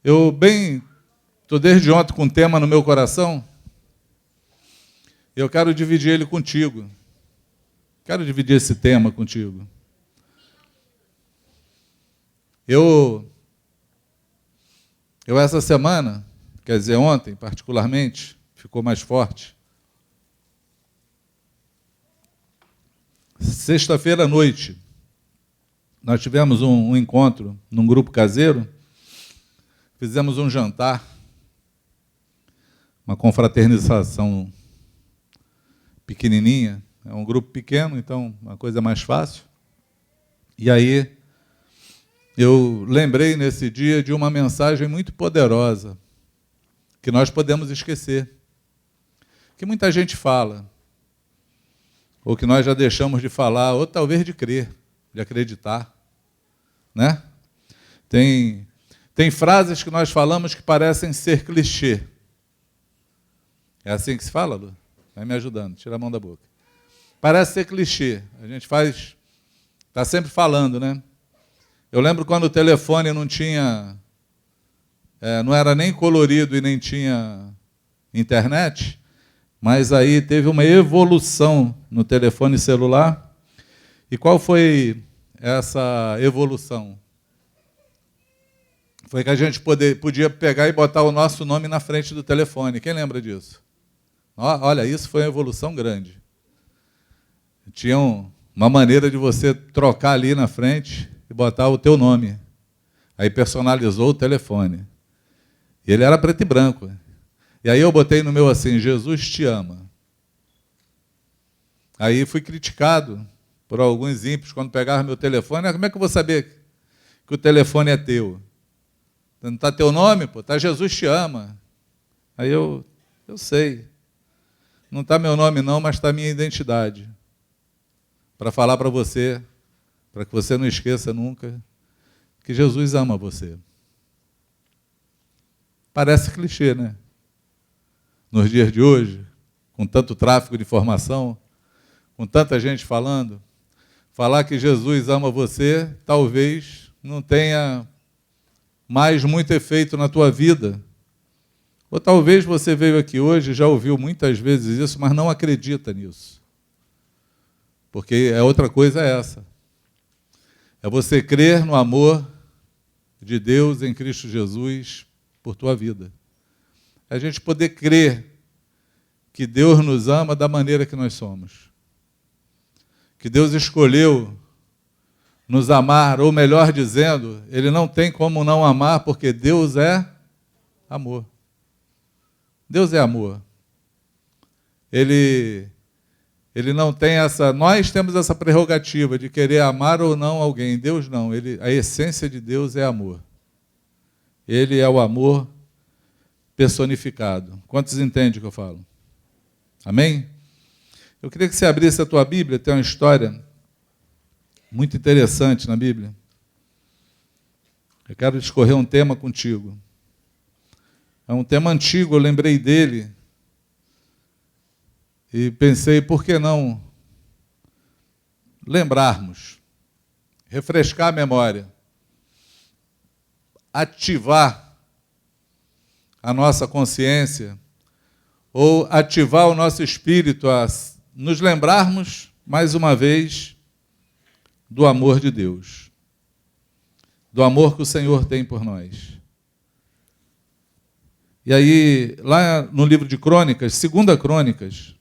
Estou desde ontem com um tema no meu coração. Eu quero dividir ele contigo. Quero dividir esse tema contigo. Eu essa semana, quer dizer, ontem particularmente, ficou mais forte. Sexta-feira à noite, nós tivemos um encontro num grupo caseiro, fizemos um jantar, uma confraternização pequenininha, é um grupo pequeno, então uma coisa mais fácil. E aí eu lembrei nesse dia de uma mensagem muito poderosa, que nós podemos esquecer, que muita gente fala, ou que nós já deixamos de falar, ou talvez de crer, de acreditar, né? Tem frases que nós falamos que parecem ser clichê. É assim que se fala, Lu? Vai me ajudando, tira a mão da boca. Parece ser clichê, a gente está sempre falando, né? Eu lembro quando o telefone não era nem colorido e nem tinha internet, mas aí teve uma evolução no telefone celular. E qual foi essa evolução? Foi que a gente podia pegar e botar o nosso nome na frente do telefone. Quem lembra disso? Olha, isso foi uma evolução grande. Tinha uma maneira de você trocar ali na frente e botar o teu nome. Aí personalizou o telefone. E ele era preto e branco. E aí eu botei no meu assim, Jesus te ama. Aí fui criticado por alguns ímpios quando pegavam meu telefone. Como é que eu vou saber que o telefone é teu? Não está teu nome? Pô? Está Jesus te ama. Aí eu sei. Não está meu nome não, mas está minha identidade. Para falar para você, para que você não esqueça nunca, que Jesus ama você. Parece clichê, né? Nos dias de hoje, com tanto tráfego de informação, com tanta gente falando, falar que Jesus ama você, talvez não tenha mais muito efeito na tua vida. Ou talvez você veio aqui hoje e já ouviu muitas vezes isso, mas não acredita nisso. Porque outra coisa é essa. É você crer no amor de Deus em Cristo Jesus por tua vida. É a gente poder crer que Deus nos ama da maneira que nós somos. Que Deus escolheu nos amar, ou melhor dizendo, Ele não tem como não amar, porque Deus é amor. Deus é amor. Ele não tem essa... Nós temos essa prerrogativa de querer amar ou não alguém. Deus não. A essência de Deus é amor. Ele é o amor personificado. Quantos entendem o que eu falo? Amém? Eu queria que você abrisse a tua Bíblia. Tem uma história muito interessante na Bíblia. Eu quero discorrer um tema contigo. É um tema antigo, eu lembrei dele e pensei, por que não lembrarmos, refrescar a memória, ativar a nossa consciência ou ativar o nosso espírito a nos lembrarmos, mais uma vez, do amor de Deus, do amor que o Senhor tem por nós. E aí, lá no livro de Crônicas, 2 Crônicas,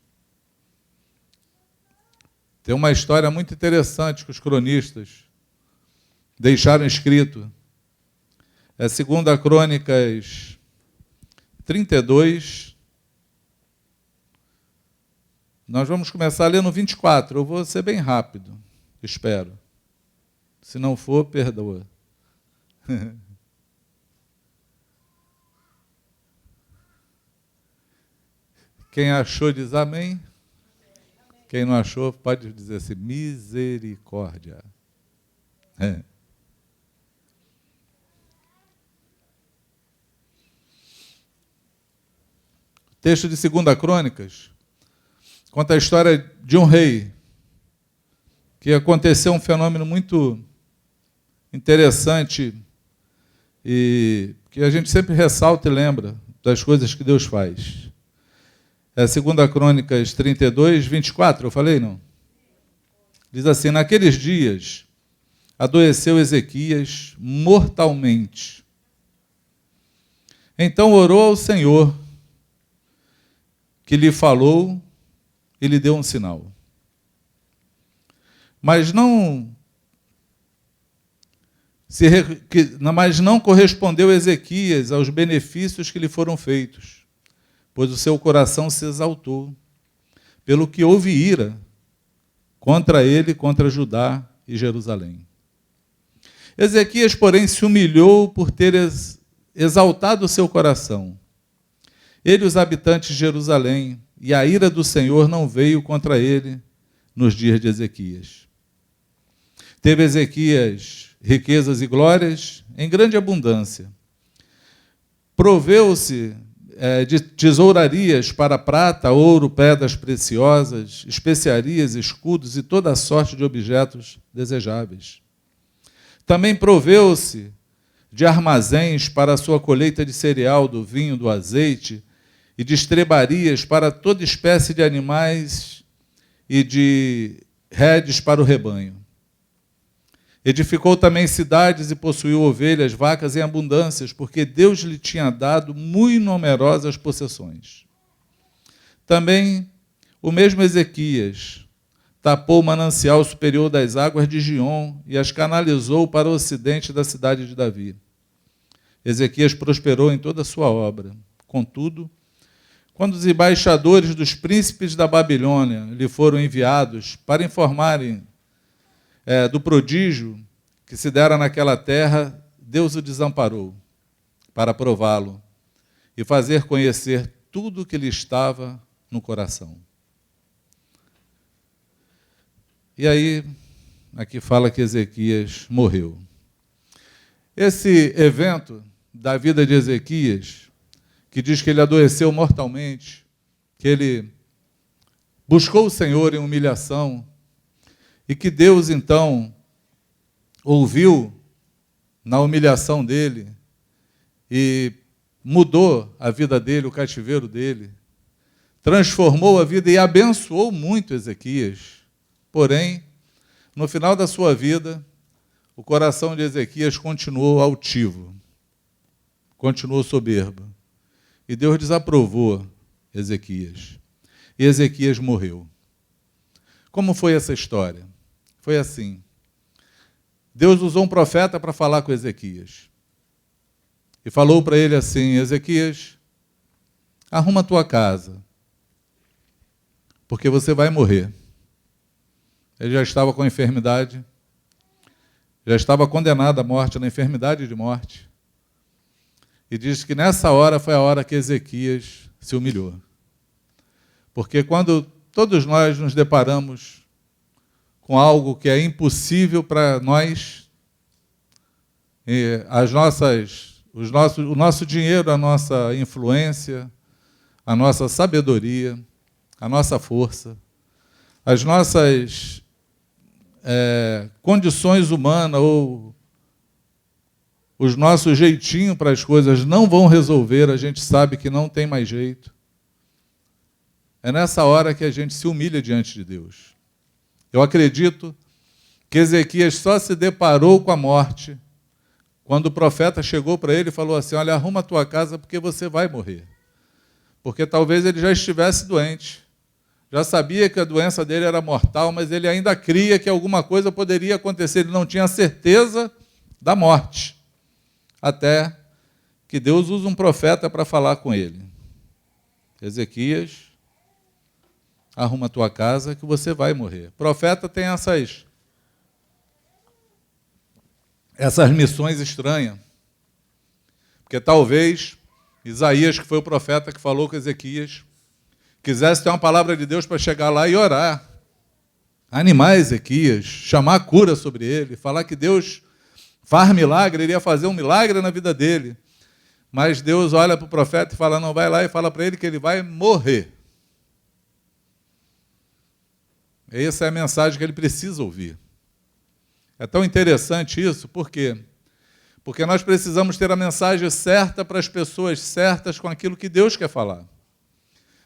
tem uma história muito interessante que os cronistas deixaram escrito. É 2 Crônicas 32. Nós vamos começar a ler no 24. Eu vou ser bem rápido, espero. Se não for, perdoa. Quem achou diz amém. Quem não achou pode dizer assim, misericórdia. O texto de 2 Crônicas conta a história de um rei que aconteceu um fenômeno muito interessante e que a gente sempre ressalta e lembra das coisas que Deus faz. É 2 Crônicas 32, 24, eu falei, não? Diz assim: naqueles dias adoeceu Ezequias mortalmente. Então orou ao Senhor, que lhe falou e lhe deu um sinal. Mas não correspondeu Ezequias aos benefícios que lhe foram feitos, pois o seu coração se exaltou, pelo que houve ira contra ele, contra Judá e Jerusalém. Ezequias, porém, se humilhou por ter exaltado o seu coração. Ele e os habitantes de Jerusalém, e a ira do Senhor não veio contra ele nos dias de Ezequias. Teve Ezequias riquezas e glórias em grande abundância. Proveu-se de tesourarias para prata, ouro, pedras preciosas, especiarias, escudos e toda a sorte de objetos desejáveis. Também proveu-se de armazéns para a sua colheita de cereal, do vinho, do azeite, e de estrebarias para toda espécie de animais e de redes para o rebanho. Edificou também cidades e possuiu ovelhas, vacas em abundâncias, porque Deus lhe tinha dado muito numerosas possessões. Também o mesmo Ezequias tapou o manancial superior das águas de Giom e as canalizou para o ocidente da cidade de Davi. Ezequias prosperou em toda a sua obra. Contudo, quando os embaixadores dos príncipes da Babilônia lhe foram enviados para informarem do prodígio que se dera naquela terra, Deus o desamparou para prová-lo e fazer conhecer tudo o que lhe estava no coração. E aí, aqui fala que Ezequias morreu. Esse evento da vida de Ezequias, que diz que ele adoeceu mortalmente, que ele buscou o Senhor em humilhação, e que Deus, então, ouviu na humilhação dele e mudou a vida dele, o cativeiro dele, transformou a vida e abençoou muito Ezequias. Porém, no final da sua vida, o coração de Ezequias continuou altivo, continuou soberbo. E Deus desaprovou Ezequias. E Ezequias morreu. Como foi essa história? Foi assim. Deus usou um profeta para falar com Ezequias. E falou para ele assim: Ezequias, arruma a tua casa, porque você vai morrer. Ele já estava com enfermidade, já estava condenado à morte, na enfermidade de morte. E diz que nessa hora foi a hora que Ezequias se humilhou. Porque quando todos nós nos deparamos com algo que é impossível para nós, o nosso dinheiro, a nossa influência, a nossa sabedoria, a nossa força, as nossas condições humanas ou os nossos jeitinhos para as coisas não vão resolver, a gente sabe que não tem mais jeito. É nessa hora que a gente se humilha diante de Deus. Eu acredito que Ezequias só se deparou com a morte quando o profeta chegou para ele e falou assim: olha, arruma a tua casa porque você vai morrer. Porque talvez ele já estivesse doente, já sabia que a doença dele era mortal, mas ele ainda cria que alguma coisa poderia acontecer, ele não tinha certeza da morte. Até que Deus usa um profeta para falar com ele. Ezequias, arruma a tua casa que você vai morrer. O profeta tem essas missões estranhas. Porque talvez Isaías, que foi o profeta que falou com Ezequias, quisesse ter uma palavra de Deus para chegar lá e orar, animar Ezequias, chamar a cura sobre ele, falar que Deus faz milagre, ele ia fazer um milagre na vida dele. Mas Deus olha para o profeta e fala: não, vai lá e fala para ele que ele vai morrer. Essa é a mensagem que ele precisa ouvir. É tão interessante isso, por quê? Porque nós precisamos ter a mensagem certa para as pessoas certas com aquilo que Deus quer falar.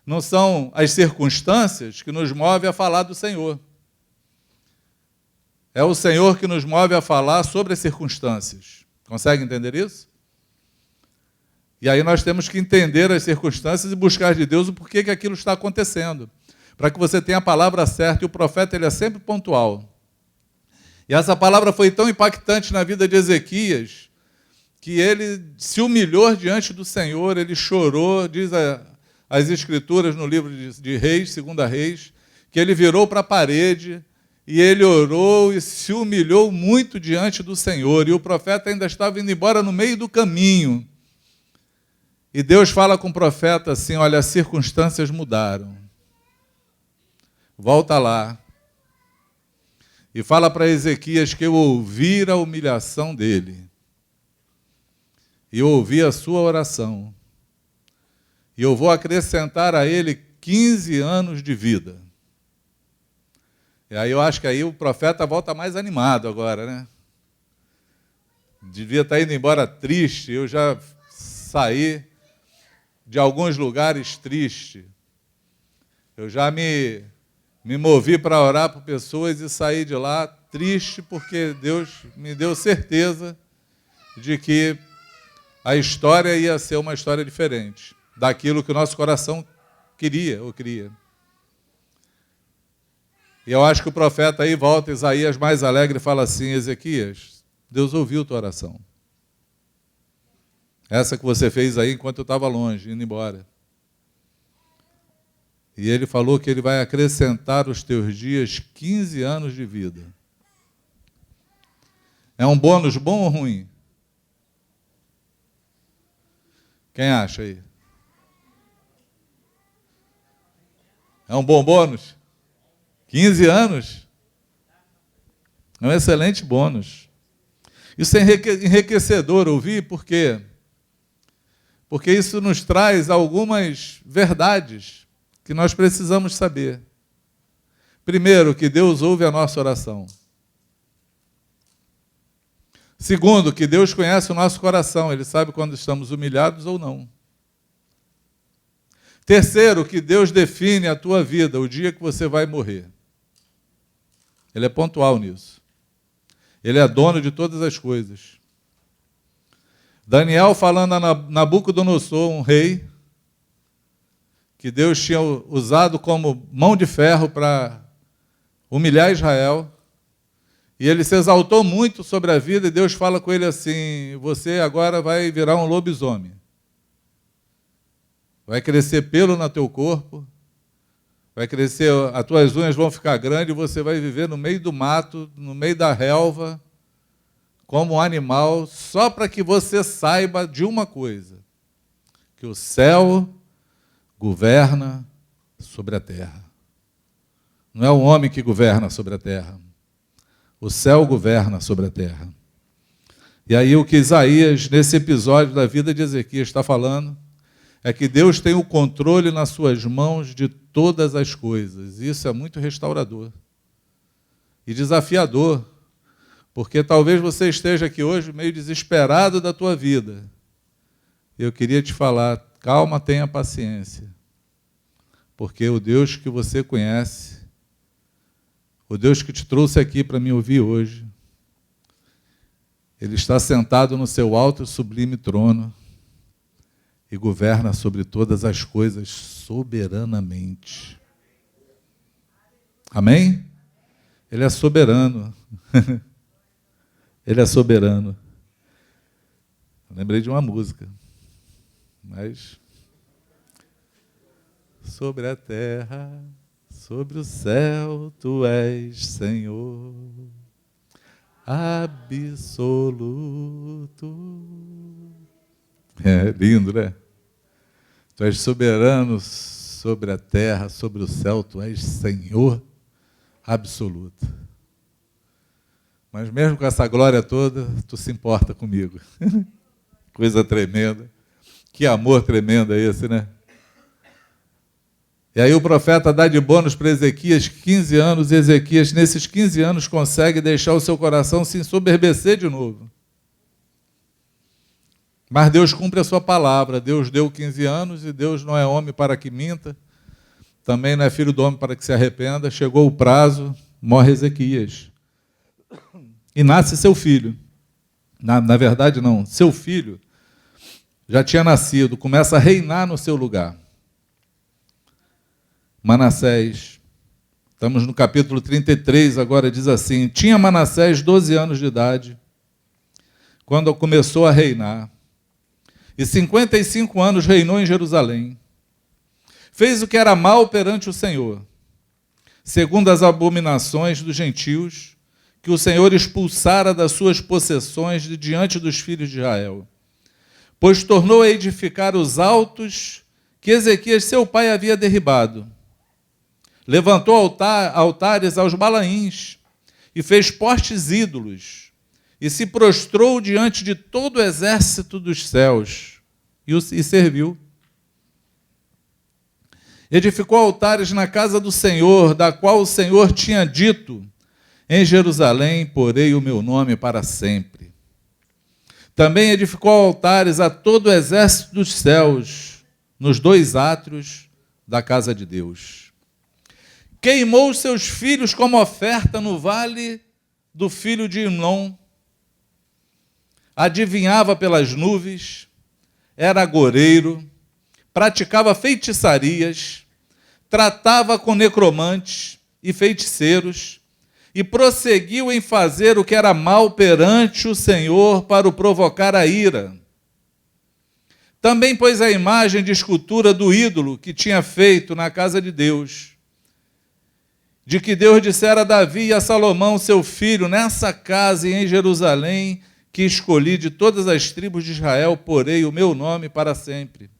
Não são as circunstâncias que nos movem a falar do Senhor. É o Senhor que nos move a falar sobre as circunstâncias. Consegue entender isso? E aí nós temos que entender as circunstâncias e buscar de Deus o porquê que aquilo está acontecendo. Para que você tenha a palavra certa, e o profeta ele é sempre pontual. E essa palavra foi tão impactante na vida de Ezequias, que ele se humilhou diante do Senhor, ele chorou, diz as Escrituras no livro de Reis, 2 Reis, que ele virou para a parede, e ele orou e se humilhou muito diante do Senhor, e o profeta ainda estava indo embora no meio do caminho. E Deus fala com o profeta assim, olha, as circunstâncias mudaram. Volta lá. E fala para Ezequias que eu ouvi a humilhação dele. E eu ouvi a sua oração. E eu vou acrescentar a ele 15 anos de vida. E aí eu acho que aí o profeta volta mais animado agora, né? Devia estar indo embora triste, eu já saí de alguns lugares triste. Eu já me movi para orar por pessoas e saí de lá triste porque Deus me deu certeza de que a história ia ser uma história diferente daquilo que o nosso coração queria ou cria. E eu acho que o profeta aí volta, Isaías mais alegre, e fala assim, Ezequias, Deus ouviu tua oração. Essa que você fez aí enquanto eu estava longe, indo embora. E ele falou que ele vai acrescentar os teus dias 15 anos de vida. É um bônus bom ou ruim? Quem acha aí? É um bom bônus? 15 anos? É um excelente bônus. Isso é enriquecedor ouvir, por quê? Porque isso nos traz algumas verdades que nós precisamos saber. Primeiro, que Deus ouve a nossa oração. Segundo, que Deus conhece o nosso coração, Ele sabe quando estamos humilhados ou não. Terceiro, que Deus define a tua vida, o dia que você vai morrer. Ele é pontual nisso. Ele é dono de todas as coisas. Daniel falando a Nabucodonosor, um rei, que Deus tinha usado como mão de ferro para humilhar Israel, e ele se exaltou muito sobre a vida, e Deus fala com ele assim, você agora vai virar um lobisomem. Vai crescer pelo no teu corpo, vai crescer, as tuas unhas vão ficar grandes, e você vai viver no meio do mato, no meio da relva, como um animal, só para que você saiba de uma coisa, que o céu governa sobre a terra. Não é o homem que governa sobre a terra. O céu governa sobre a terra. E aí o que Isaías, nesse episódio da vida de Ezequias, está falando, é que Deus tem o controle nas suas mãos de todas as coisas. Isso é muito restaurador e desafiador, porque talvez você esteja aqui hoje meio desesperado da tua vida. Eu queria te falar, calma, tenha paciência, porque o Deus que você conhece, o Deus que te trouxe aqui para me ouvir hoje, Ele está sentado no seu alto e sublime trono e governa sobre todas as coisas soberanamente. Amém? Ele é soberano. Ele é soberano. Eu lembrei de uma música, mas sobre a terra, sobre o céu, tu és Senhor, absoluto. É lindo, né? Tu és soberano sobre a terra, sobre o céu, tu és Senhor absoluto. Mas mesmo com essa glória toda, tu se importa comigo. Coisa tremenda. Que amor tremendo é esse, né? E aí o profeta dá de bônus para Ezequias 15 anos, e Ezequias, nesses 15 anos, consegue deixar o seu coração se ensoberbecer de novo. Mas Deus cumpre a sua palavra. Deus deu 15 anos e Deus não é homem para que minta, também não é filho do homem para que se arrependa. Chegou o prazo, morre Ezequias. E nasce seu filho. Na verdade, não. Seu filho já tinha nascido, começa a reinar no seu lugar. Manassés. Estamos no capítulo 33, agora diz assim: tinha Manassés 12 anos de idade, quando começou a reinar, e 55 anos reinou em Jerusalém. Fez o que era mal perante o Senhor, segundo as abominações dos gentios, que o Senhor expulsara das suas possessões de diante dos filhos de Israel. Pois tornou a edificar os altos que Ezequias, seu pai, havia derribado. Levantou altares aos Balaíns e fez postes ídolos, e se prostrou diante de todo o exército dos céus e serviu. Edificou altares na casa do Senhor, da qual o Senhor tinha dito: em Jerusalém porei o meu nome para sempre. Também edificou altares a todo o exército dos céus, nos 2 átrios da casa de Deus. Queimou os seus filhos como oferta no vale do filho de Inom. Adivinhava pelas nuvens, era agoreiro, praticava feitiçarias, tratava com necromantes e feiticeiros, e prosseguiu em fazer o que era mal perante o Senhor para o provocar a ira. Também pôs a imagem de escultura do ídolo que tinha feito na casa de Deus, de que Deus dissera a Davi e a Salomão, seu filho: nessa casa e em Jerusalém, que escolhi de todas as tribos de Israel, porei o meu nome para sempre.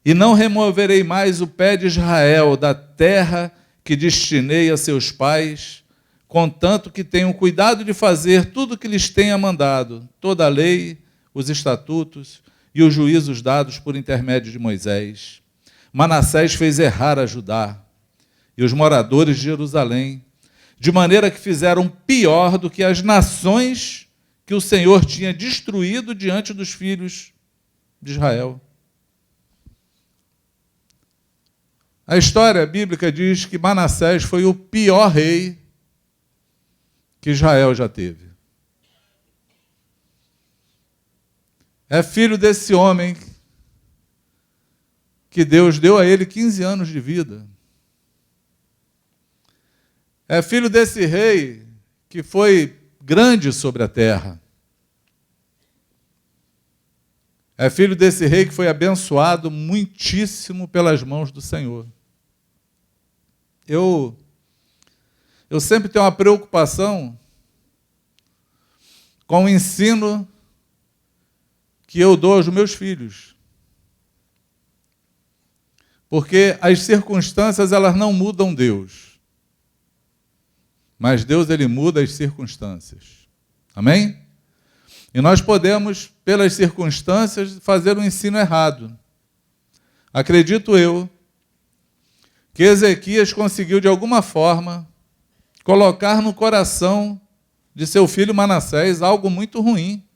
E não removerei mais o pé de Israel da terra que destinei a seus pais, contanto que tenham cuidado de fazer tudo o que lhes tenha mandado, toda a lei, os estatutos e os juízos dados por intermédio de Moisés. Manassés fez errar a Judá e os moradores de Jerusalém, de maneira que fizeram pior do que as nações que o Senhor tinha destruído diante dos filhos de Israel. A história bíblica diz que Manassés foi o pior rei que Israel já teve. É filho desse homem que Deus deu a ele 15 anos de vida. É filho desse rei que foi grande sobre a terra. É filho desse rei que foi abençoado muitíssimo pelas mãos do Senhor. Eu sempre tenho uma preocupação com o ensino que eu dou aos meus filhos. Porque as circunstâncias, elas não mudam Deus. Mas Deus, ele muda as circunstâncias. Amém? E nós podemos, pelas circunstâncias, fazer um ensino errado. Acredito eu que Ezequias conseguiu, de alguma forma, colocar no coração de seu filho Manassés algo muito ruim.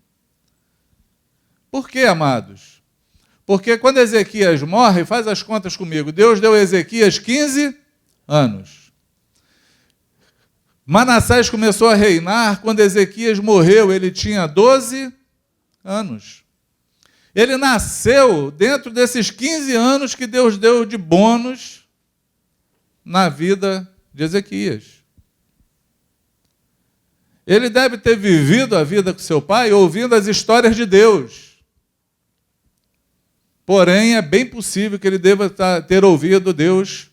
Por quê, amados? Porque quando Ezequias morre, faz as contas comigo, Deus deu a Ezequias 15 anos. Manassés começou a reinar quando Ezequias morreu, ele tinha 12 anos. Ele nasceu dentro desses 15 anos que Deus deu de bônus na vida de Ezequias. Ele deve ter vivido a vida com seu pai ouvindo as histórias de Deus. Porém, é bem possível que ele deva ter ouvido: Deus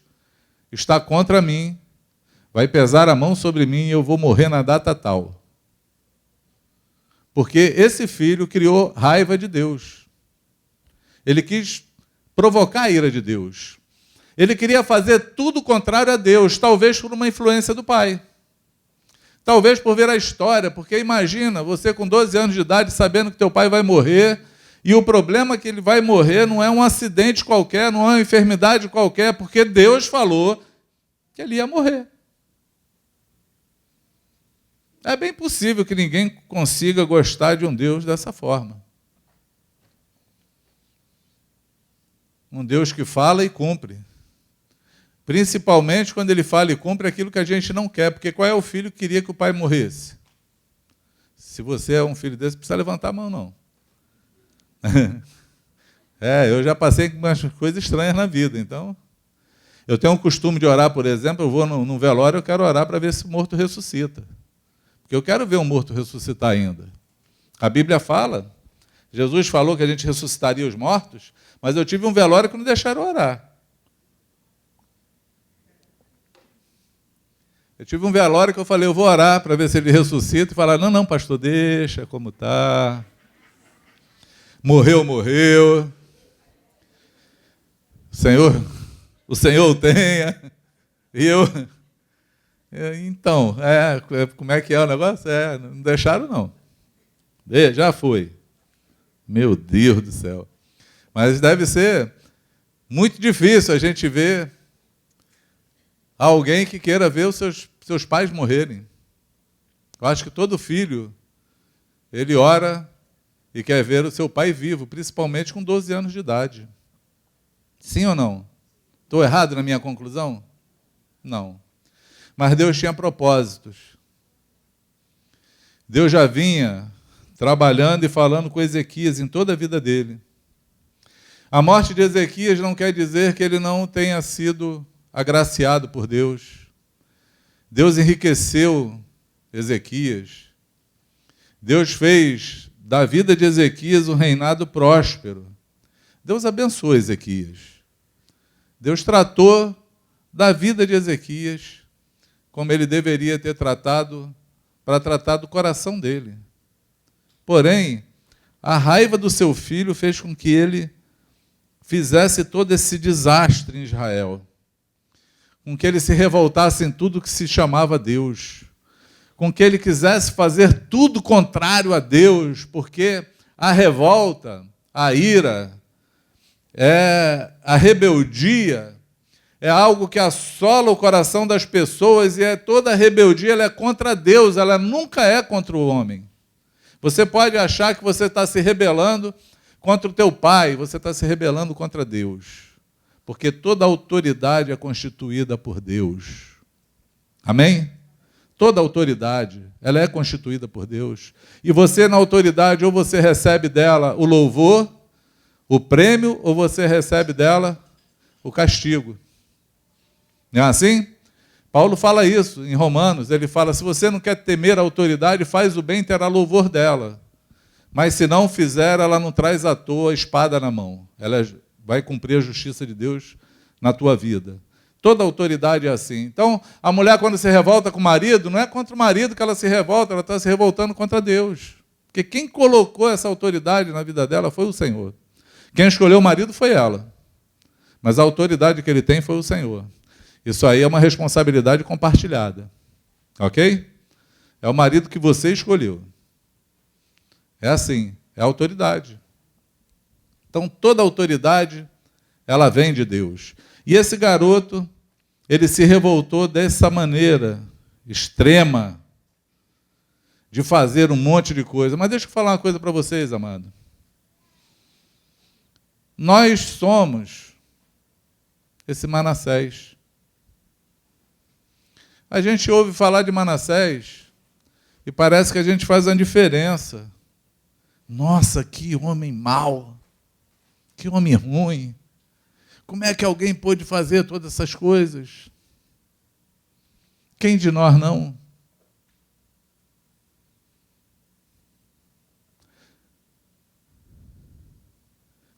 está contra mim, vai pesar a mão sobre mim e eu vou morrer na data tal. Porque esse filho criou raiva de Deus. Ele quis provocar a ira de Deus. Ele queria fazer tudo contrário a Deus, talvez por uma influência do pai. Talvez por ver a história, porque imagina, você com 12 anos de idade, sabendo que teu pai vai morrer, e o problema é que ele vai morrer não é um acidente qualquer, não é uma enfermidade qualquer, porque Deus falou que ele ia morrer. É bem possível que ninguém consiga gostar de um Deus dessa forma. Um Deus que fala e cumpre. Principalmente quando ele fala e cumpre aquilo que a gente não quer. Porque qual é o filho que queria que o pai morresse? Se você é um filho desse, não precisa levantar a mão, não. Eu já passei com umas coisas estranhas na vida. Então, eu tenho um costume de orar, por exemplo, eu vou num velório, eu quero orar para ver se o morto ressuscita. Porque eu quero ver um morto ressuscitar ainda. A Bíblia fala, Jesus falou que a gente ressuscitaria os mortos, mas eu tive um velório que não deixaram orar. Eu tive um velório que eu falei, eu vou orar para ver se ele ressuscita, e falar, não, pastor, deixa como está. Morreu. O Senhor o tenha. E então, como é que é o negócio? Não deixaram, não. Já foi. Meu Deus do céu. Mas deve ser muito difícil a gente ver alguém que queira ver os seus pais morrerem. Eu acho que todo filho, ele ora e quer ver o seu pai vivo, principalmente com 12 anos de idade. Sim ou não? Estou errado na minha conclusão? Não. Mas Deus tinha propósitos. Deus já vinha trabalhando e falando com Ezequias em toda a vida dele. A morte de Ezequias não quer dizer que ele não tenha sido agraciado por Deus. Deus enriqueceu Ezequias. Deus fez da vida de Ezequias um reinado próspero. Deus abençoou Ezequias. Deus tratou da vida de Ezequias como ele deveria ter tratado, para tratar do coração dele. Porém, a raiva do seu filho fez com que ele fizesse todo esse desastre em Israel, com que ele se revoltasse em tudo que se chamava Deus, com que ele quisesse fazer tudo contrário a Deus, porque a revolta, a ira, a rebeldia é algo que assola o coração das pessoas e toda rebeldia ela é contra Deus, ela nunca é contra o homem. Você pode achar que você está se rebelando contra o teu pai, você está se rebelando contra Deus. Porque toda autoridade é constituída por Deus. Amém? Toda autoridade, ela é constituída por Deus. E você, na autoridade, ou você recebe dela o louvor, o prêmio, ou você recebe dela o castigo. Não é assim? Paulo fala isso em Romanos. Ele fala, se você não quer temer a autoridade, faz o bem, terá louvor dela. Mas se não fizer, ela não traz à toa a espada na mão. Ela vai cumprir a justiça de Deus na tua vida. Toda autoridade é assim. Então, a mulher, quando se revolta com o marido, não é contra o marido que ela se revolta, ela está se revoltando contra Deus. Porque quem colocou essa autoridade na vida dela foi o Senhor. Quem escolheu o marido foi ela. Mas a autoridade que ele tem foi o Senhor. Isso aí é uma responsabilidade compartilhada. Ok? É o marido que você escolheu. É assim, é a autoridade. Então, toda autoridade, ela vem de Deus. E esse garoto, ele se revoltou dessa maneira extrema, de fazer um monte de coisa. Mas deixa eu falar uma coisa para vocês, amado. Nós somos esse Manassés. A gente ouve falar de Manassés e parece que a gente faz uma diferença. Nossa, que homem mau, que homem ruim. Como é que alguém pôde fazer todas essas coisas? Quem de nós não?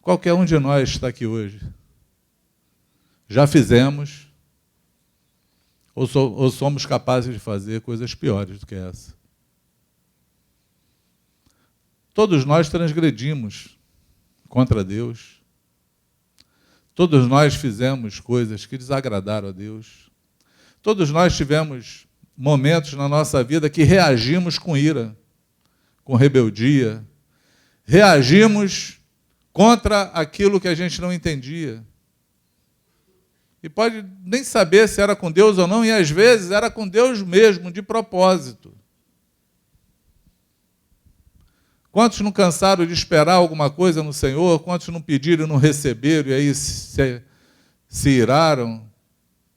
Qualquer um de nós está aqui hoje. Já fizemos, ou somos capazes de fazer coisas piores do que essa. Todos nós transgredimos contra Deus. Todos nós fizemos coisas que desagradaram a Deus. Todos nós tivemos momentos na nossa vida que reagimos com ira, com rebeldia. Reagimos contra aquilo que a gente não entendia. E pode nem saber se era com Deus ou não, e às vezes era com Deus mesmo, de propósito. Quantos não cansaram de esperar alguma coisa no Senhor? Quantos não pediram e não receberam, e aí se iraram,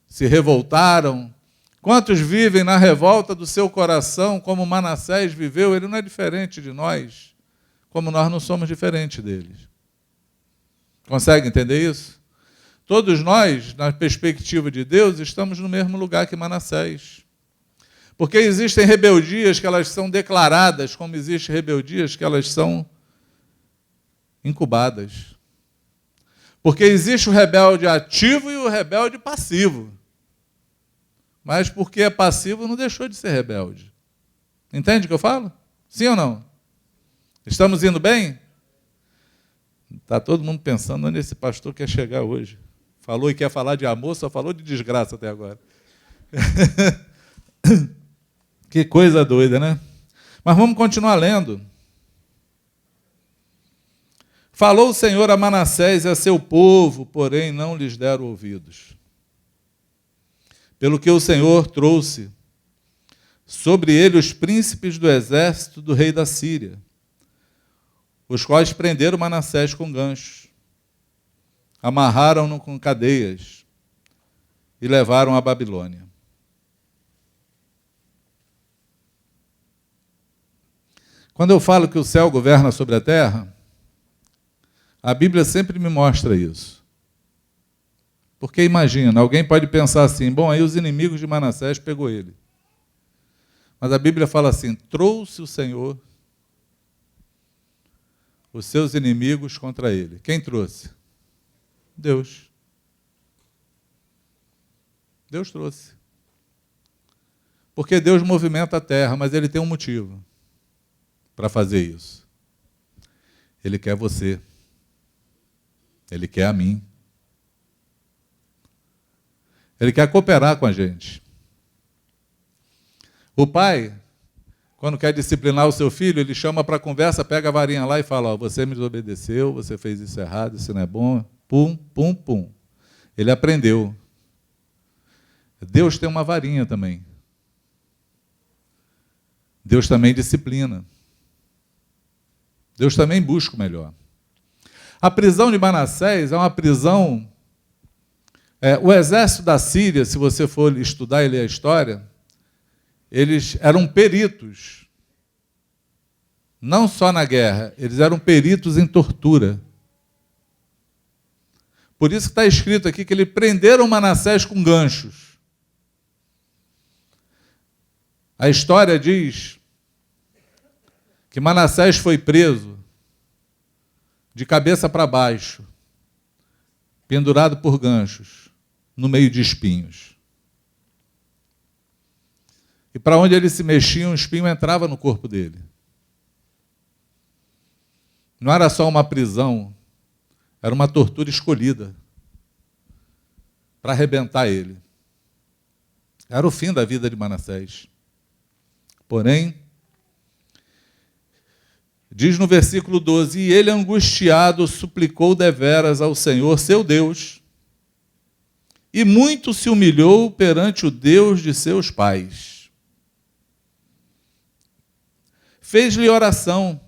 se revoltaram? Quantos vivem na revolta do seu coração, como Manassés viveu? Ele não é diferente de nós, como nós não somos diferentes deles. Consegue entender isso? Todos nós, na perspectiva de Deus, estamos no mesmo lugar que Manassés. Porque existem rebeldias que elas são declaradas, como existem rebeldias que elas são incubadas. Porque existe o rebelde ativo e o rebelde passivo. Mas porque é passivo não deixou de ser rebelde. Entende o que eu falo? Sim ou não? Estamos indo bem? Está todo mundo pensando onde esse pastor quer chegar hoje. Falou e quer falar de amor, só falou de desgraça até agora. Que coisa doida, né? Mas vamos continuar lendo. Falou o Senhor a Manassés e a seu povo, porém não lhes deram ouvidos. Pelo que o Senhor trouxe sobre ele os príncipes do exército do rei da Síria, os quais prenderam Manassés com ganchos, amarraram-no com cadeias e levaram à Babilônia. Quando eu falo que o céu governa sobre a terra, a Bíblia sempre me mostra isso. Porque imagina, alguém pode pensar assim, bom, aí os inimigos de Manassés pegou ele. Mas a Bíblia fala assim, trouxe o Senhor os seus inimigos contra ele. Quem trouxe? Deus. Deus trouxe. Porque Deus movimenta a terra, mas ele tem um motivo para fazer isso. Ele quer você. Ele quer a mim. Ele quer cooperar com a gente. O pai, quando quer disciplinar o seu filho, ele chama para conversa, pega a varinha lá e fala, ó, você me desobedeceu, você fez isso errado, isso não é bom. Pum, pum, pum. Ele aprendeu. Deus tem uma varinha também. Deus também disciplina. Deus também busca o melhor. A prisão de Manassés é uma prisão... o exército da Síria, se você for estudar e ler a história, eles eram peritos. Não só na guerra, eles eram peritos em tortura. Por isso que está escrito aqui que eles prenderam Manassés com ganchos. A história diz que Manassés foi preso de cabeça para baixo, pendurado por ganchos, no meio de espinhos. E para onde ele se mexia, um espinho entrava no corpo dele. Não era só uma prisão, era uma tortura escolhida para arrebentar ele. Era o fim da vida de Manassés. Porém, diz no versículo 12, e ele angustiado suplicou deveras ao Senhor, seu Deus, e muito se humilhou perante o Deus de seus pais. Fez-lhe oração,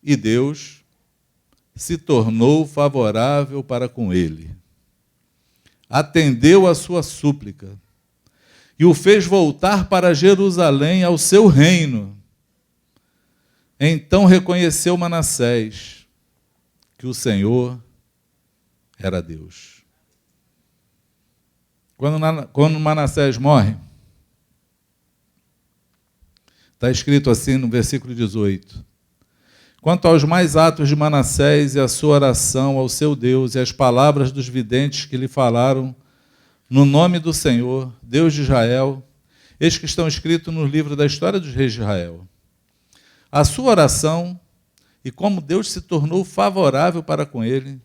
e Deus se tornou favorável para com ele. Atendeu a sua súplica e o fez voltar para Jerusalém, ao seu reino. Então reconheceu Manassés que o Senhor era Deus. Quando Manassés morre, está escrito assim no versículo 18, quanto aos mais atos de Manassés e a sua oração ao seu Deus e as palavras dos videntes que lhe falaram no nome do Senhor, Deus de Israel, eis que estão escritos no livro da história dos reis de Israel. A sua oração e como Deus se tornou favorável para com ele,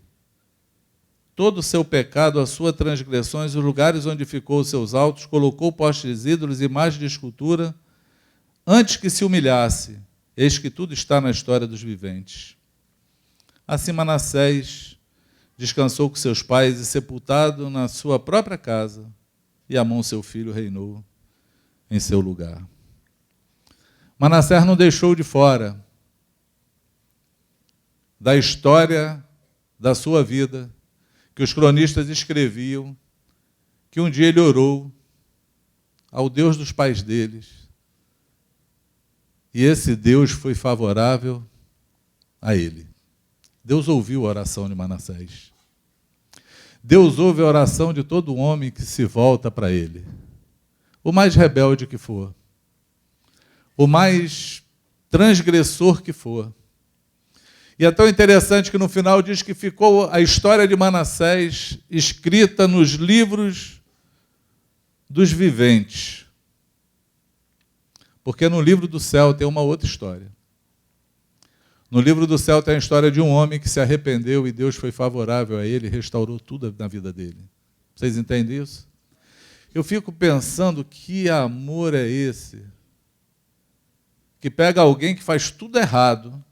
todo o seu pecado, as suas transgressões, os lugares onde ficou os seus altos, colocou postes ídolos, imagens de escultura, antes que se humilhasse. Eis que tudo está na história dos viventes. Assim Manassés descansou com seus pais e sepultado na sua própria casa, e Amon, seu filho, reinou em seu lugar. Manassés não deixou de fora da história da sua vida, que os cronistas escreviam, que um dia ele orou ao Deus dos pais deles, e esse Deus foi favorável a ele. Deus ouviu a oração de Manassés. Deus ouve a oração de todo homem que se volta para ele, o mais rebelde que for, o mais transgressor que for. E é tão interessante que no final diz que ficou a história de Manassés escrita nos livros dos viventes. Porque no livro do céu tem uma outra história. No livro do céu tem a história de um homem que se arrependeu e Deus foi favorável a ele e restaurou tudo na vida dele. Vocês entendem isso? Eu fico pensando, que amor é esse? Que pega alguém que faz tudo errado,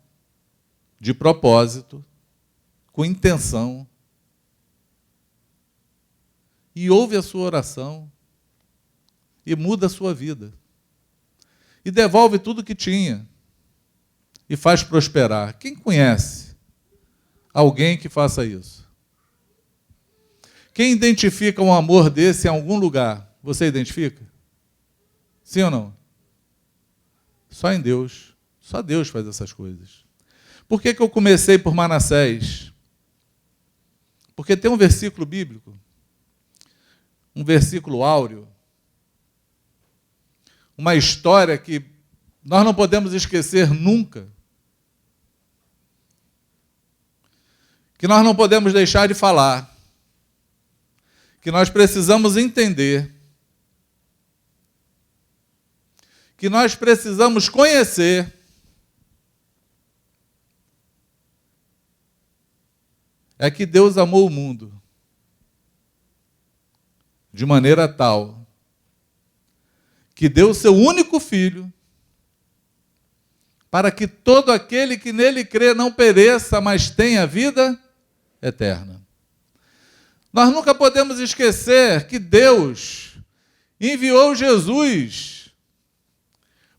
de propósito, com intenção, e ouve a sua oração, e muda a sua vida, e devolve tudo que tinha, e faz prosperar. Quem conhece alguém que faça isso? Quem identifica um amor desse em algum lugar? Você identifica? Sim ou não? Só em Deus. Só Deus faz essas coisas. Por que eu comecei por Manassés? Porque tem um versículo bíblico, um versículo áureo, uma história que nós não podemos esquecer nunca, que nós não podemos deixar de falar, que nós precisamos entender, que nós precisamos conhecer, é que Deus amou o mundo de maneira tal que deu o seu único filho para que todo aquele que nele crê não pereça, mas tenha vida eterna. Nós nunca podemos esquecer que Deus enviou Jesus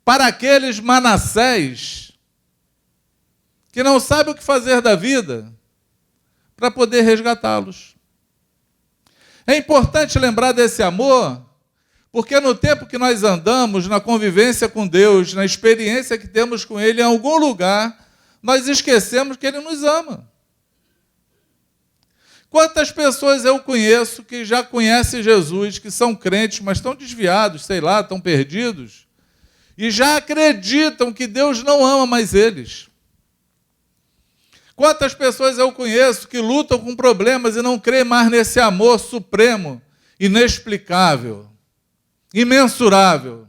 para aqueles Manassés que não sabem o que fazer da vida, para poder resgatá-los. É importante lembrar desse amor, porque no tempo que nós andamos, na convivência com Deus, na experiência que temos com Ele, em algum lugar, nós esquecemos que Ele nos ama. Quantas pessoas eu conheço que já conhecem Jesus, que são crentes, mas estão desviados, sei lá, estão perdidos, e já acreditam que Deus não ama mais eles. Quantas pessoas eu conheço que lutam com problemas e não creem mais nesse amor supremo, inexplicável, imensurável,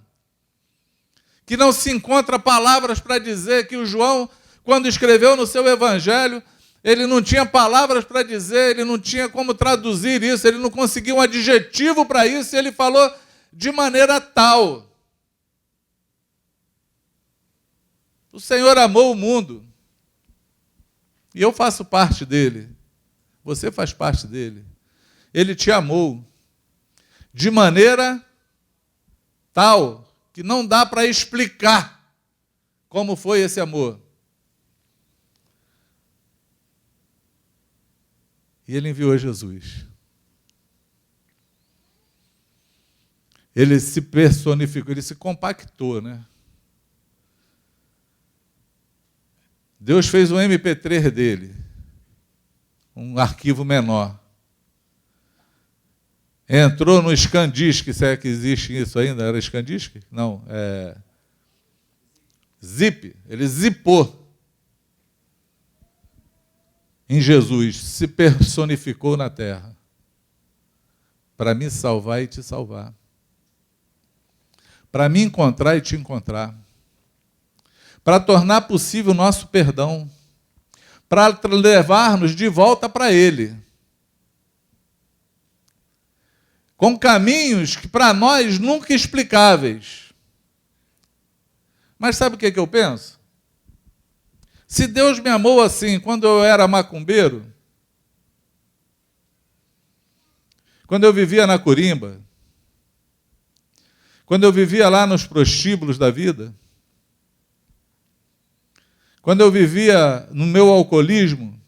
que não se encontra palavras para dizer, que o João, quando escreveu no seu evangelho, ele não tinha palavras para dizer, ele não tinha como traduzir isso, ele não conseguia um adjetivo para isso, e ele falou de maneira tal. O Senhor amou o mundo. E eu faço parte dele. Você faz parte dele. Ele te amou de maneira tal que não dá para explicar como foi esse amor. E ele enviou Jesus. Ele se personificou, ele se compactou, né? Deus fez um MP3 dele, um arquivo menor. Entrou no ScanDisk, se é que existe isso ainda, era ScanDisk? Não, Zip, ele zipou em Jesus, se personificou na terra, para me salvar e te salvar, para me encontrar e te encontrar, para tornar possível o nosso perdão, para levar-nos de volta para Ele, com caminhos que para nós nunca explicáveis. Mas sabe o que eu penso? Se Deus me amou assim quando eu era macumbeiro, quando eu vivia na Corimba, quando eu vivia lá nos prostíbulos da vida, quando eu vivia no meu alcoolismo,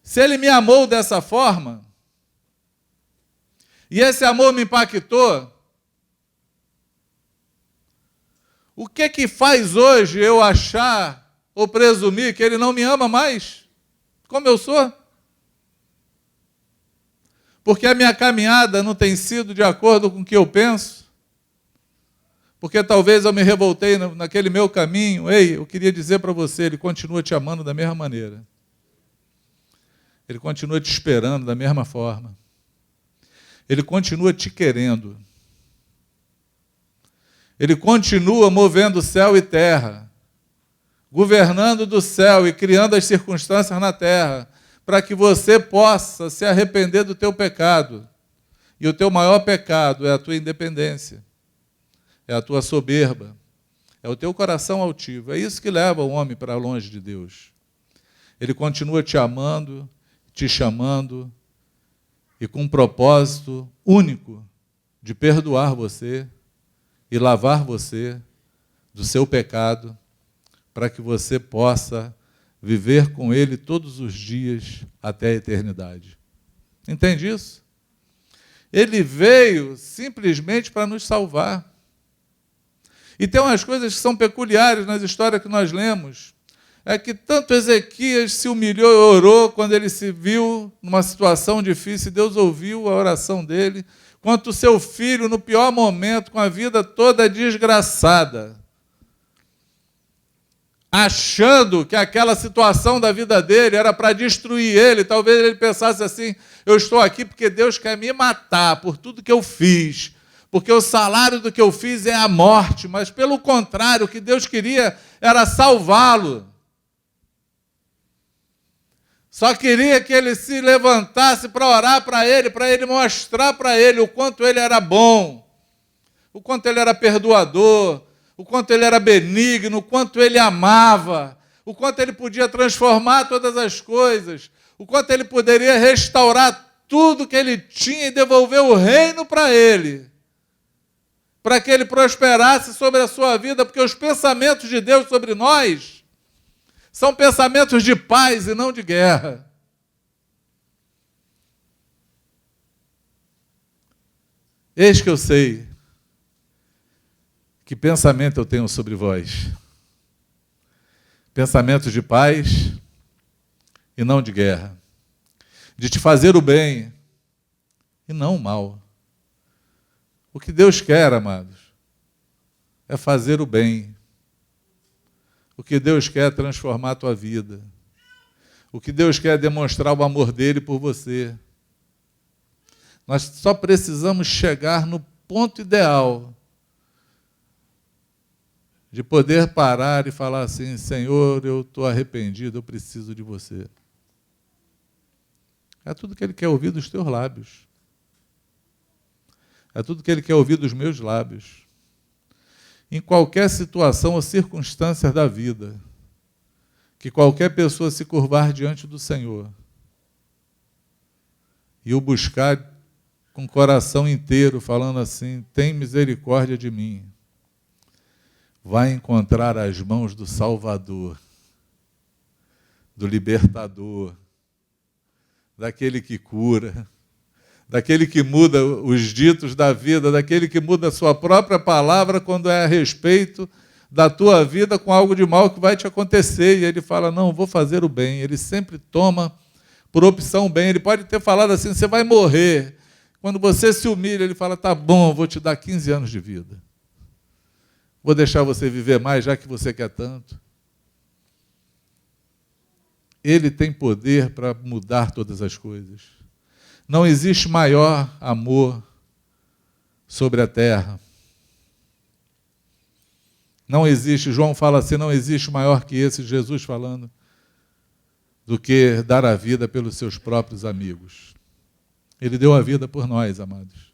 se ele me amou dessa forma, e esse amor me impactou, o que que faz hoje eu achar ou presumir que ele não me ama mais, como eu sou? Porque a minha caminhada não tem sido de acordo com o que eu penso? Porque talvez eu me revoltei naquele meu caminho? Ei, eu queria dizer para você, ele continua te amando da mesma maneira. Ele continua te esperando da mesma forma. Ele continua te querendo. Ele continua movendo céu e terra, governando do céu e criando as circunstâncias na terra, para que você possa se arrepender do teu pecado. E o teu maior pecado é a tua independência, é a tua soberba, é o teu coração altivo. É isso que leva o homem para longe de Deus. Ele continua te amando, te chamando, e com um propósito único de perdoar você e lavar você do seu pecado, para que você possa viver com Ele todos os dias até a eternidade. Entende isso? Ele veio simplesmente para nos salvar. E tem umas coisas que são peculiares nas histórias que nós lemos. É que tanto Ezequias se humilhou e orou quando ele se viu numa situação difícil, Deus ouviu a oração dele, quanto o seu filho, no pior momento, com a vida toda desgraçada, achando que aquela situação da vida dele era para destruir ele. Talvez ele pensasse assim: eu estou aqui porque Deus quer me matar por tudo que eu fiz, porque o salário do que eu fiz é a morte. Mas, pelo contrário, o que Deus queria era salvá-lo. Só queria que ele se levantasse para orar para ele mostrar para ele o quanto ele era bom, o quanto ele era perdoador, o quanto ele era benigno, o quanto ele amava, o quanto ele podia transformar todas as coisas, o quanto ele poderia restaurar tudo que ele tinha e devolver o reino para ele, para que ele prosperasse sobre a sua vida, porque os pensamentos de Deus sobre nós são pensamentos de paz e não de guerra. Eis que eu sei que pensamento eu tenho sobre vós. Pensamentos de paz e não de guerra. De te fazer o bem e não o mal. O que Deus quer, amados, é fazer o bem. O que Deus quer é transformar a tua vida. O que Deus quer é demonstrar o amor dele por você. Nós só precisamos chegar no ponto ideal de poder parar e falar assim: Senhor, eu estou arrependido, eu preciso de você. É tudo que Ele quer ouvir dos teus lábios. É tudo que Ele quer ouvir dos meus lábios. Em qualquer situação ou circunstância da vida, que qualquer pessoa se curvar diante do Senhor e o buscar com o coração inteiro, falando assim: tem misericórdia de mim, vai encontrar as mãos do Salvador, do Libertador, daquele que cura, daquele que muda os ditos da vida, daquele que muda a sua própria palavra quando é a respeito da tua vida com algo de mal que vai te acontecer. E ele fala: não, vou fazer o bem. Ele sempre toma por opção o bem. Ele pode ter falado assim: você vai morrer. Quando você se humilha, ele fala: tá bom, vou te dar 15 anos de vida. Vou deixar você viver mais, já que você quer tanto. Ele tem poder para mudar todas as coisas. Não existe maior amor sobre a terra. Não existe, João fala assim, não existe maior que esse, Jesus falando, do que dar a vida pelos seus próprios amigos. Ele deu a vida por nós, amados.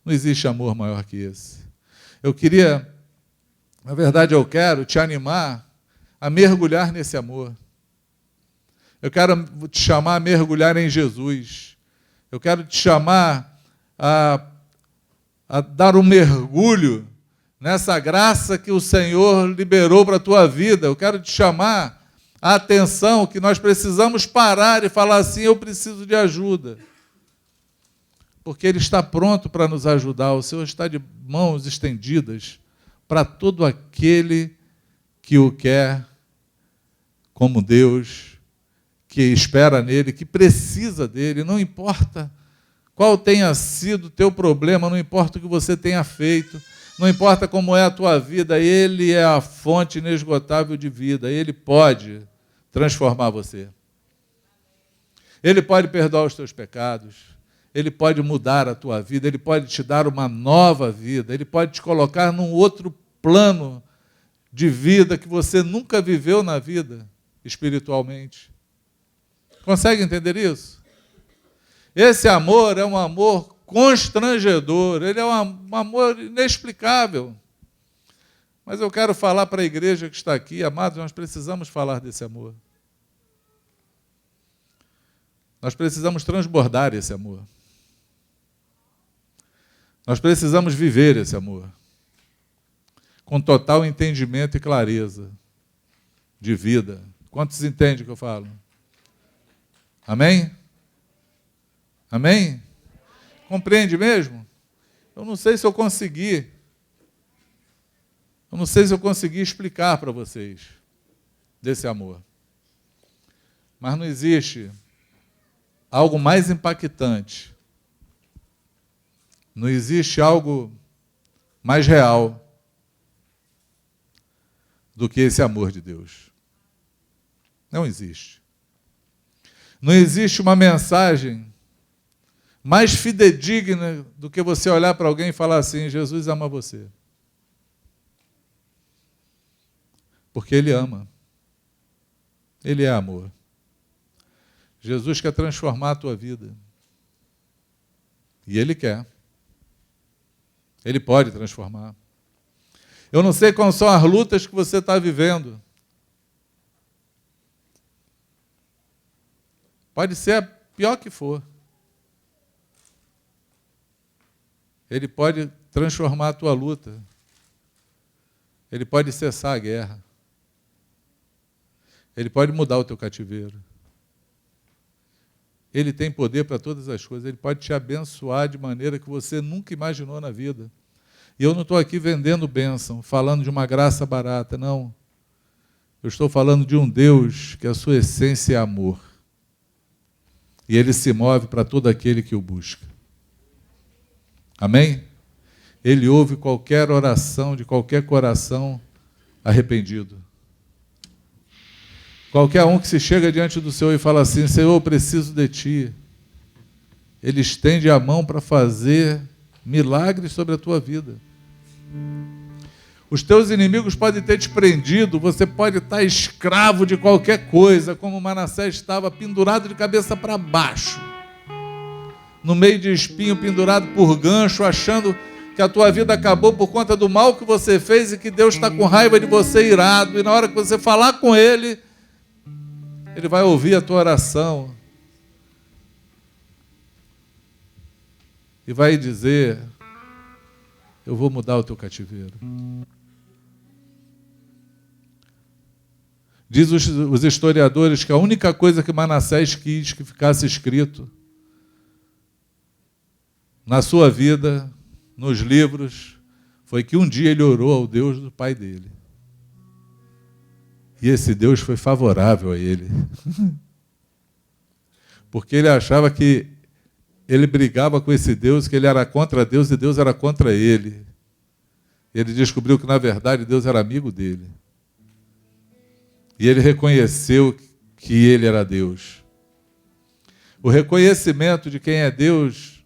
Não existe amor maior que esse. Na verdade, eu quero te animar a mergulhar nesse amor. Eu quero te chamar a mergulhar em Jesus. Eu quero te chamar a dar um mergulho nessa graça que o Senhor liberou para a tua vida. Eu quero te chamar a atenção que nós precisamos parar e falar assim: eu preciso de ajuda. Porque Ele está pronto para nos ajudar. O Senhor está de mãos estendidas para todo aquele que o quer como Deus, que espera nele, que precisa dele. Não importa qual tenha sido o teu problema, não importa o que você tenha feito, não importa como é a tua vida, Ele é a fonte inesgotável de vida. Ele pode transformar você. Ele pode perdoar os teus pecados. Ele pode mudar a tua vida. Ele pode te dar uma nova vida. Ele pode te colocar num outro plano de vida que você nunca viveu na vida, espiritualmente. Consegue entender isso? Esse amor é um amor constrangedor, ele é um amor inexplicável. Mas eu quero falar para a igreja que está aqui, amados, nós precisamos falar desse amor. Nós precisamos transbordar esse amor. Nós precisamos viver esse amor com total entendimento e clareza de vida. Quantos entendem o que eu falo? Amém? Amém? Compreende mesmo? Eu não sei se eu consegui. Eu não sei se eu consegui explicar para vocês desse amor. Mas não existe algo mais impactante. Não existe algo mais real do que esse amor de Deus. Não existe. Não existe uma mensagem mais fidedigna do que você olhar para alguém e falar assim: Jesus ama você. Porque Ele ama. Ele é amor. Jesus quer transformar a tua vida. E Ele quer. Ele pode transformar. Eu não sei quais são as lutas que você está vivendo. Pode ser a pior que for. Ele pode transformar a tua luta. Ele pode cessar a guerra. Ele pode mudar o teu cativeiro. Ele tem poder para todas as coisas. Ele pode te abençoar de maneira que você nunca imaginou na vida. E eu não estou aqui vendendo bênção, falando de uma graça barata, não. Eu estou falando de um Deus que a sua essência é amor. E Ele se move para todo aquele que o busca. Amém? Ele ouve qualquer oração de qualquer coração arrependido. Qualquer um que se chega diante do Senhor e fala assim: Senhor, eu preciso de Ti. Ele estende a mão para fazer milagres sobre a tua vida. Os teus inimigos podem ter te prendido, você pode estar escravo de qualquer coisa, como Manassés estava, pendurado de cabeça para baixo, no meio de espinho, pendurado por gancho, achando que a tua vida acabou por conta do mal que você fez e que Deus está com raiva de você, irado, e na hora que você falar com Ele, Ele vai ouvir a tua oração e vai dizer: eu vou mudar o teu cativeiro. Diz os historiadores que a única coisa que Manassés quis que ficasse escrito na sua vida, nos livros, foi que um dia ele orou ao Deus do pai dele. E esse Deus foi favorável a ele. Porque ele achava que ele brigava com esse Deus, que ele era contra Deus e Deus era contra ele. Ele descobriu que, na verdade, Deus era amigo dele. E ele reconheceu que ele era Deus. O reconhecimento de quem é Deus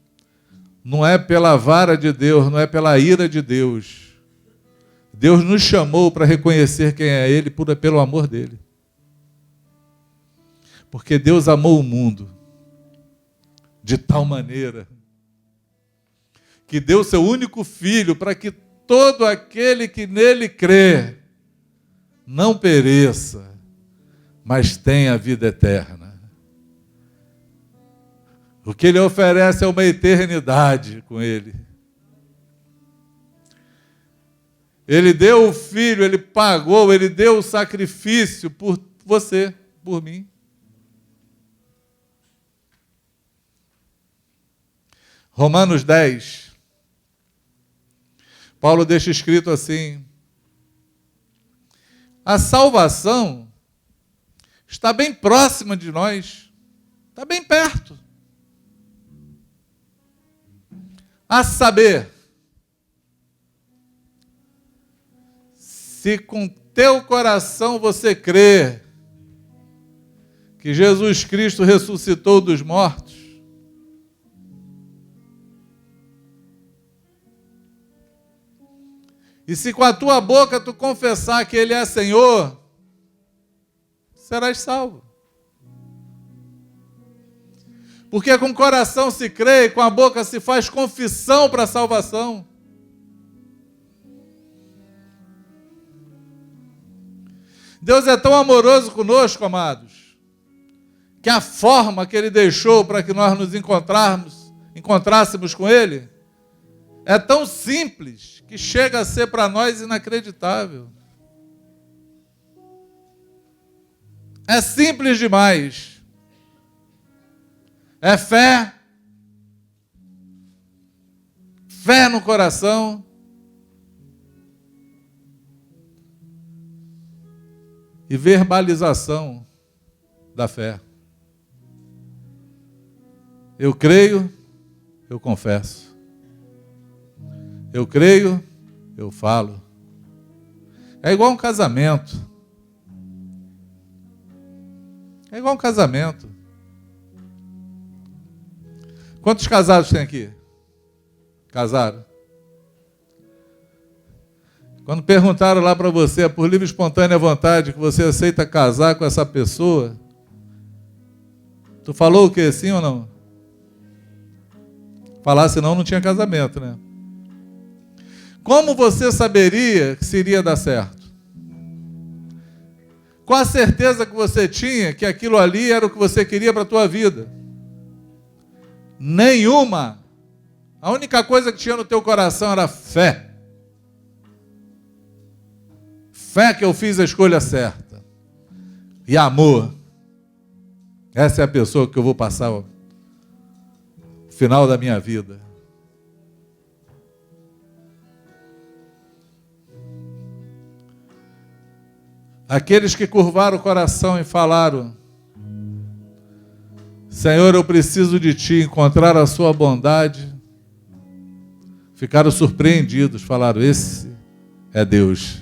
não é pela vara de Deus, não é pela ira de Deus. Deus nos chamou para reconhecer quem é Ele pelo amor dEle. Porque Deus amou o mundo de tal maneira que deu seu único Filho para que todo aquele que nele crê não pereça, mas tenha a vida eterna. O que Ele oferece é uma eternidade com Ele. Ele deu o Filho, Ele pagou, Ele deu o sacrifício por você, por mim. Romanos 10. Paulo deixa escrito assim: a salvação está bem próxima de nós, está bem perto. A saber, se com teu coração você crê que Jesus Cristo ressuscitou dos mortos, e se com a tua boca tu confessar que Ele é Senhor, serás salvo. Porque com o coração se crê e com a boca se faz confissão para a salvação. Deus é tão amoroso conosco, amados, que a forma que Ele deixou para que nós nos encontrássemos com Ele, é tão simples que chega a ser para nós inacreditável. É simples demais. É fé. Fé no coração. E verbalização da fé. Eu creio, eu confesso. Eu creio, eu falo. É igual um casamento. É igual um casamento. Quantos casados tem aqui? Casaram? Quando perguntaram lá para você, é por livre e espontânea vontade que você aceita casar com essa pessoa, tu falou o quê? Sim ou não? Falar senão não tinha casamento, né? Como você saberia que se iria dar certo? Qual a certeza que você tinha que aquilo ali era o que você queria para a tua vida? Nenhuma. A única coisa que tinha no teu coração era fé. Fé que eu fiz a escolha certa. E amor. Essa é a pessoa que eu vou passar o final da minha vida. Aqueles que curvaram o coração e falaram: Senhor, eu preciso de Ti, encontrar a Sua bondade, ficaram surpreendidos, falaram: esse é Deus.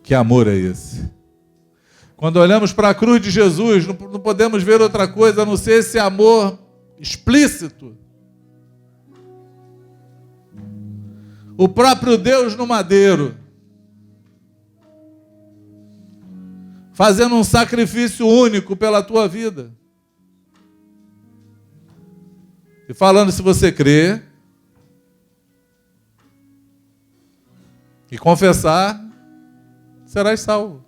Que amor é esse? Quando olhamos para a cruz de Jesus, não podemos ver outra coisa a não ser esse amor explícito. O próprio Deus no madeiro, fazendo um sacrifício único pela tua vida. E falando, se você crer e confessar, serás salvo.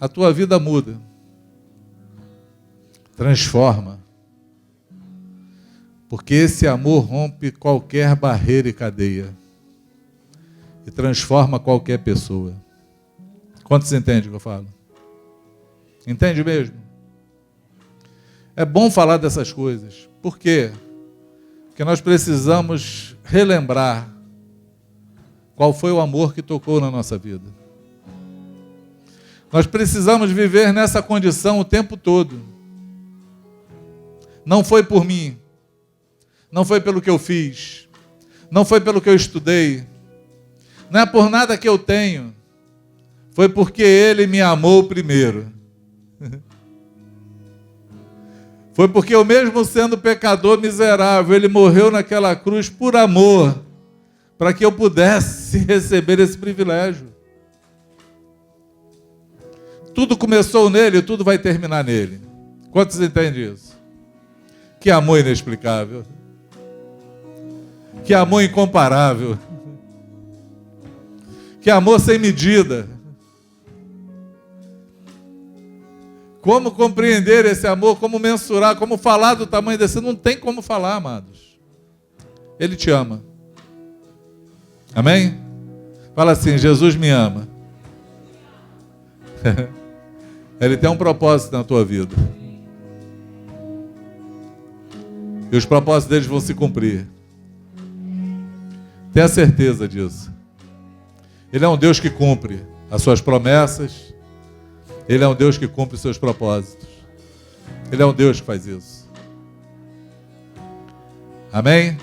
A tua vida muda. Transforma. Porque esse amor rompe qualquer barreira e cadeia. E transforma qualquer pessoa. Quantos entendem o que eu falo? Entende mesmo? É bom falar dessas coisas. Por quê? Porque nós precisamos relembrar qual foi o amor que tocou na nossa vida. Nós precisamos viver nessa condição o tempo todo. Não foi por mim. Não foi pelo que eu fiz. Não foi pelo que eu estudei. Não é por nada que eu tenho. Foi porque Ele me amou primeiro. Foi porque eu mesmo sendo pecador miserável, Ele morreu naquela cruz por amor, para que eu pudesse receber esse privilégio. Tudo começou nele e tudo vai terminar nele. Quantos entendem isso? Que amor inexplicável. Que amor incomparável. Que amor sem medida. Como compreender esse amor, como mensurar, como falar do tamanho desse? Não tem como falar, amados. Ele te ama. Amém? Fala assim: Jesus me ama. Ele tem um propósito na tua vida. E os propósitos deles vão se cumprir. Tenha certeza disso. Ele é um Deus que cumpre as suas promessas. Ele é um Deus que cumpre os seus propósitos. Ele é um Deus que faz isso. Amém?